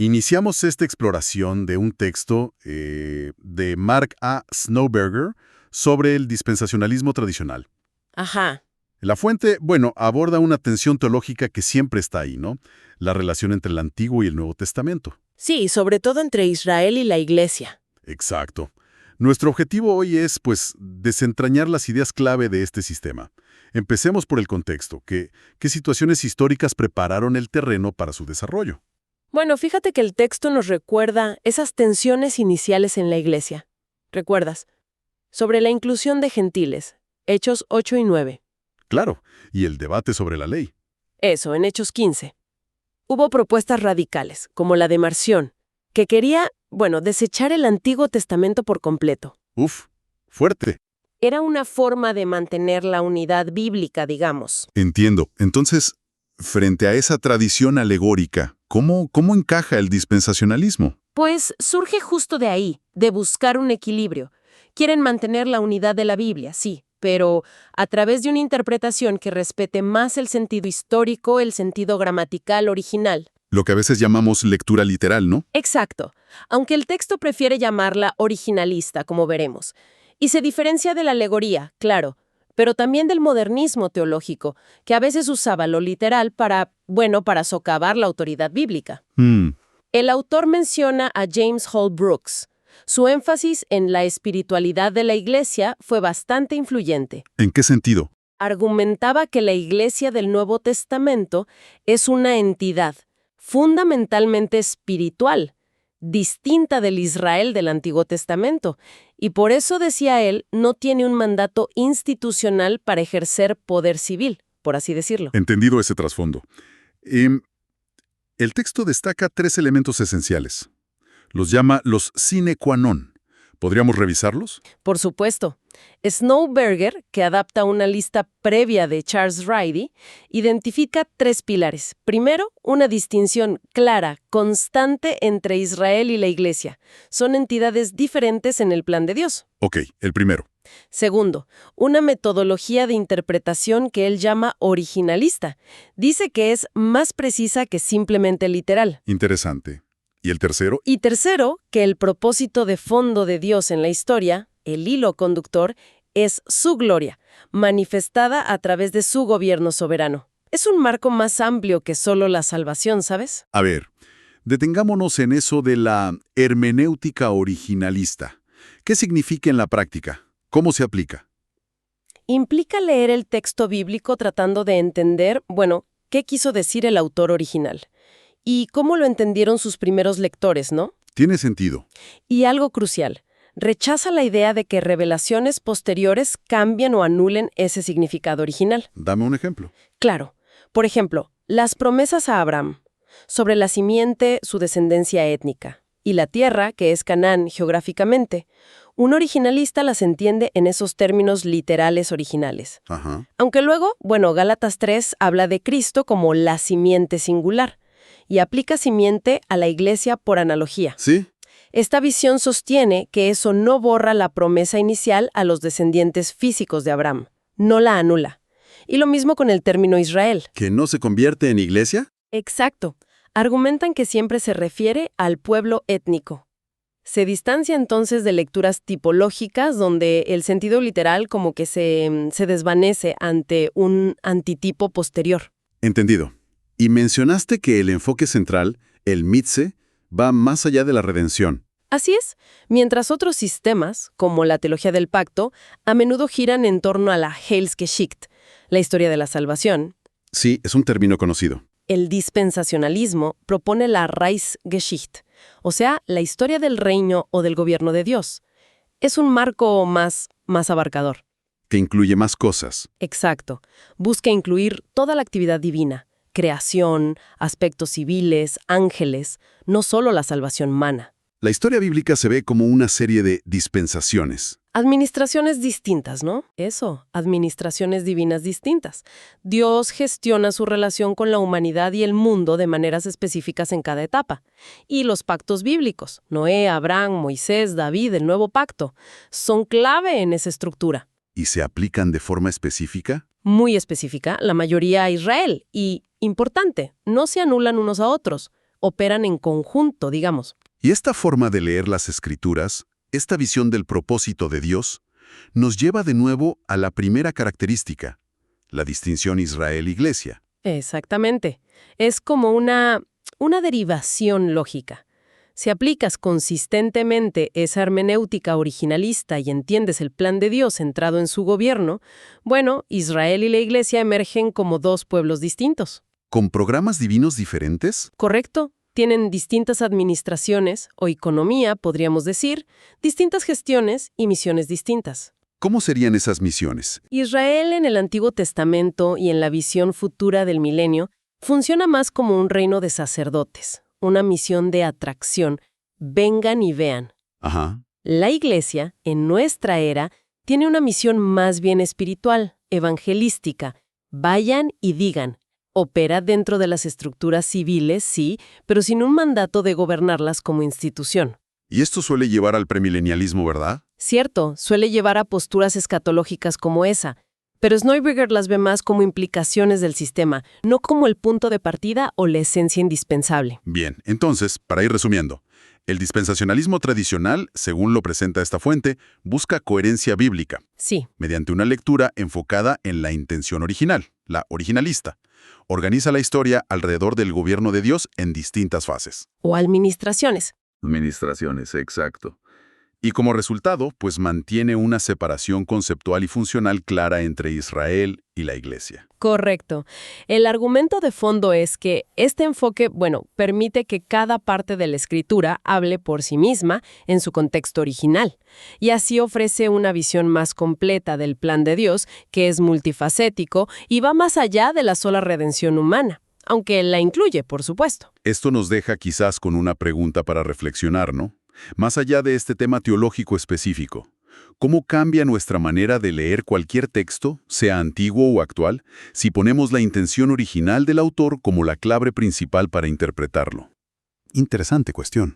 Iniciamos esta exploración de un texto de Mark A. Snowberger sobre el dispensacionalismo tradicional. Ajá. La fuente, bueno, aborda una tensión teológica que siempre está ahí, ¿no? La relación entre el Antiguo y el Nuevo Testamento. Sí, sobre todo entre Israel y la Iglesia. Exacto. Nuestro objetivo hoy es, pues, desentrañar las ideas clave de este sistema. Empecemos por el contexto. ¿Qué situaciones históricas prepararon el terreno para su desarrollo? Bueno, fíjate que el texto nos recuerda esas tensiones iniciales en la Iglesia. ¿Recuerdas? Sobre la inclusión de gentiles, Hechos 8 y 9. Claro, y el debate sobre la ley. Eso, en Hechos 15. Hubo propuestas radicales, como la de Marción, que quería, desechar el Antiguo Testamento por completo. Uf, fuerte. Era una forma de mantener la unidad bíblica, digamos. Entiendo. Entonces, frente a esa tradición alegórica, ¿cómo encaja el dispensacionalismo? Pues surge justo de ahí, de buscar un equilibrio. Quieren mantener la unidad de la Biblia, sí, pero a través de una interpretación que respete más el sentido histórico, el sentido gramatical original. Lo que a veces llamamos lectura literal, ¿no? Exacto, aunque el texto prefiere llamarla originalista, como veremos. Y se diferencia de la alegoría, claro, pero también del modernismo teológico, que a veces usaba lo literal para socavar la autoridad bíblica. El autor menciona a James Hall Brooks. Su énfasis en la espiritualidad de la Iglesia fue bastante influyente. ¿En qué sentido? Argumentaba que la Iglesia del Nuevo Testamento es una entidad fundamentalmente espiritual, distinta del Israel del Antiguo Testamento, y por eso, decía él, no tiene un mandato institucional para ejercer poder civil, por así decirlo. Entendido ese trasfondo. El texto destaca 3 elementos esenciales. Los llama los sine qua non. ¿Podríamos revisarlos? Por supuesto. Snowberger, que adapta una lista previa de Charles Ridey, identifica 3 pilares. Primero, una distinción clara, constante entre Israel y la Iglesia. Son entidades diferentes en el plan de Dios. Ok, el primero. Segundo, una metodología de interpretación que él llama originalista. Dice que es más precisa que simplemente literal. Interesante. ¿Y el tercero? Y tercero, que el propósito de fondo de Dios en la historia, el hilo conductor, es su gloria, manifestada a través de su gobierno soberano. Es un marco más amplio que solo la salvación, ¿sabes? A ver, detengámonos en eso de la hermenéutica originalista. ¿Qué significa en la práctica? ¿Cómo se aplica? Implica leer el texto bíblico tratando de entender, qué quiso decir el autor original. Y cómo lo entendieron sus primeros lectores, ¿no? Tiene sentido. Y algo crucial, rechaza la idea de que revelaciones posteriores cambien o anulen ese significado original. Dame un ejemplo. Claro. Por ejemplo, las promesas a Abraham sobre la simiente, su descendencia étnica, y la tierra, que es Canaán geográficamente. Un originalista las entiende en esos términos literales originales. Ajá. Aunque luego, Gálatas 3 habla de Cristo como la simiente singular y aplica simiente a la Iglesia por analogía. ¿Sí? Esta visión sostiene que eso no borra la promesa inicial a los descendientes físicos de Abraham, no la anula. Y lo mismo con el término Israel. ¿Que no se convierte en iglesia? Exacto. Argumentan que siempre se refiere al pueblo étnico. Se distancia entonces de lecturas tipológicas donde el sentido literal como que se desvanece ante un antitipo posterior. Entendido. Y mencionaste que el enfoque central, el mitze, va más allá de la redención. Así es, mientras otros sistemas, como la teología del pacto, a menudo giran en torno a la Heilsgeschichte, la historia de la salvación. Sí, es un término conocido. El dispensacionalismo propone la Reichsgeschichte, o sea, la historia del reino o del gobierno de Dios. Es un marco más abarcador. Que incluye más cosas. Exacto. Busca incluir toda la actividad divina, creación, aspectos civiles, ángeles, no solo la salvación humana. La historia bíblica se ve como una serie de dispensaciones. Administraciones distintas, ¿no? Eso, administraciones divinas distintas. Dios gestiona su relación con la humanidad y el mundo de maneras específicas en cada etapa. Y los pactos bíblicos, Noé, Abraham, Moisés, David, el nuevo pacto, son clave en esa estructura. ¿Y se aplican de forma específica? Muy específica, la mayoría a Israel. Y, importante, no se anulan unos a otros. operan en conjunto, digamos. Y esta forma de leer las Escrituras, esta visión del propósito de Dios, nos lleva de nuevo a la primera característica, la distinción Israel-Iglesia. Exactamente. Es como una derivación lógica. Si aplicas consistentemente esa hermenéutica originalista y entiendes el plan de Dios centrado en su gobierno, bueno, Israel y la Iglesia emergen como dos pueblos distintos. ¿Con programas divinos diferentes? ¿Correcto? Tienen distintas administraciones, o economía, podríamos decir, distintas gestiones y misiones distintas. ¿Cómo serían esas misiones? Israel en el Antiguo Testamento y en la visión futura del milenio funciona más como un reino de sacerdotes, una misión de atracción. Vengan y vean. Ajá. La Iglesia, en nuestra era, tiene una misión más bien espiritual, evangelística. Vayan y digan. Opera dentro de las estructuras civiles, sí, pero sin un mandato de gobernarlas como institución. Y esto suele llevar al premilenialismo, ¿verdad? Cierto, suele llevar a posturas escatológicas como esa, pero Snoeberger las ve más como implicaciones del sistema, no como el punto de partida o la esencia indispensable. Bien, entonces, para ir resumiendo, el dispensacionalismo tradicional, según lo presenta esta fuente, busca coherencia bíblica, Sí, mediante una lectura enfocada en la intención original, la originalista. Organiza la historia alrededor del gobierno de Dios en distintas fases. o administraciones. Administraciones, exacto. Y como resultado, pues mantiene una separación conceptual y funcional clara entre Israel y la Iglesia. Correcto. El argumento de fondo es que este enfoque, permite que cada parte de la escritura hable por sí misma en su contexto original, y así ofrece una visión más completa del plan de Dios, que es multifacético y va más allá de la sola redención humana, aunque la incluye, por supuesto. Esto nos deja quizás con una pregunta para reflexionar, ¿no? Más allá de este tema teológico específico, ¿cómo cambia nuestra manera de leer cualquier texto, sea antiguo o actual, si ponemos la intención original del autor como la clave principal para interpretarlo? Interesante cuestión.